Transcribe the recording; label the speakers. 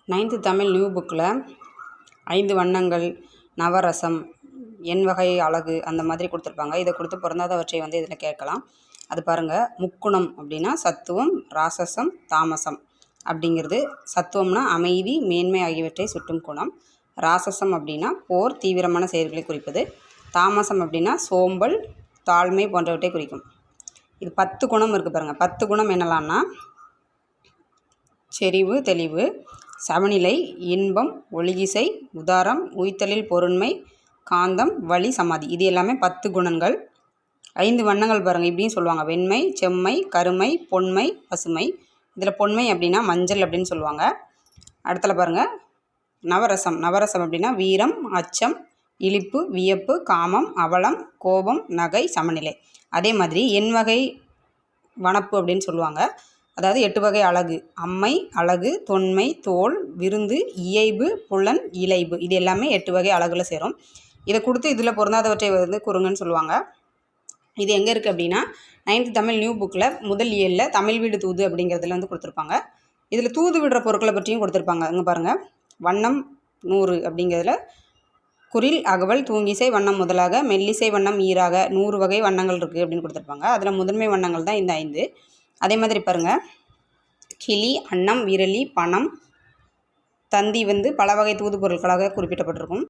Speaker 1: 9th Tamil new புக்கில் 5 வண்ணங்கள், நவரசம், எண் வகை அழகு அந்த மாதிரி கொடுத்துருப்பாங்க. இதை கொடுத்து பொருந்தாதவற்றை இதில் கேட்கலாம். அது பாருங்கள், முக்குணம் அப்படின்னா சத்துவம், ராசசம், தாமசம். அப்படிங்கிறது சத்துவம்னா அமைதி, மேன்மை ஆகியவற்றை சுட்டும் குணம். ராசசம் அப்படின்னா போர், தீவிரமான செயல்களை குறிப்பது. தாமசம் அப்படின்னா சோம்பல், தாழ்மை போன்றவற்றை குறிக்கும். இது 10 குணம் இருக்குது பாருங்கள். 10 குணம் என்னலாம்னா செறிவு, தெளிவு, சமநிலை, இன்பம், ஒளியிசை, உதாரம், உய்த்தலில் பொருண்மை, காந்தம், வலி, சமாதி. இது எல்லாமே 10 குணங்கள். 5 வண்ணங்கள் பாருங்கள். இப்படின்னு சொல்லுவாங்க: வெண்மை, செம்மை, கருமை, பொன்மை, பசுமை. இதில் பொன்மை அப்படின்னா மஞ்சள் அப்படின்னு சொல்லுவாங்க. அடுத்தல பாருங்கள், நவரசம். நவரசம் அப்படின்னா வீரம், அச்சம், இழிப்பு, வியப்பு, காமம், அவலம், கோபம், நகை, சமநிலை. அதே மாதிரி எண் வகை வனப்பு அப்படின்னு சொல்லுவாங்க. அதாவது 8 வகை அழகு: அம்மை, அழகு, தொன்மை, தோல், விருந்து, இயைபு, புலன், இலைபு. இது எல்லாமே 8 வகை அழகுல சேரும். இதை கொடுத்து இதில் பொருந்தாதவற்றை கூறுங்கன்னு சொல்லுவாங்க. இது எங்கே இருக்குது அப்படின்னா 9th தமிழ் நியூ புக்கில் முதல் இயலில் தமிழ் வீடு தூது அப்படிங்கிறதுல கொடுத்துருப்பாங்க. இதில் தூது விடுற பொருட்களை பற்றியும் கொடுத்துருப்பாங்க. இங்கே பாருங்கள், வண்ணம் 100 அப்படிங்கிறதுல குறில், அகவல், தூங்கிசை வண்ணம் முதலாக, மெல்லிசை வண்ணம் ஈராக 100 வகை வண்ணங்கள் இருக்குது அப்படின்னு கொடுத்துருப்பாங்க. அதில் முதன்மை வண்ணங்கள் தான் இந்த 5. அதே மாதிரி பாருங்கள், கிளி, அன்னம், விரலி, பணம், தந்தி பல வகை தூது பொருட்களாக குறிப்பிடப்பட்டிருக்கும்.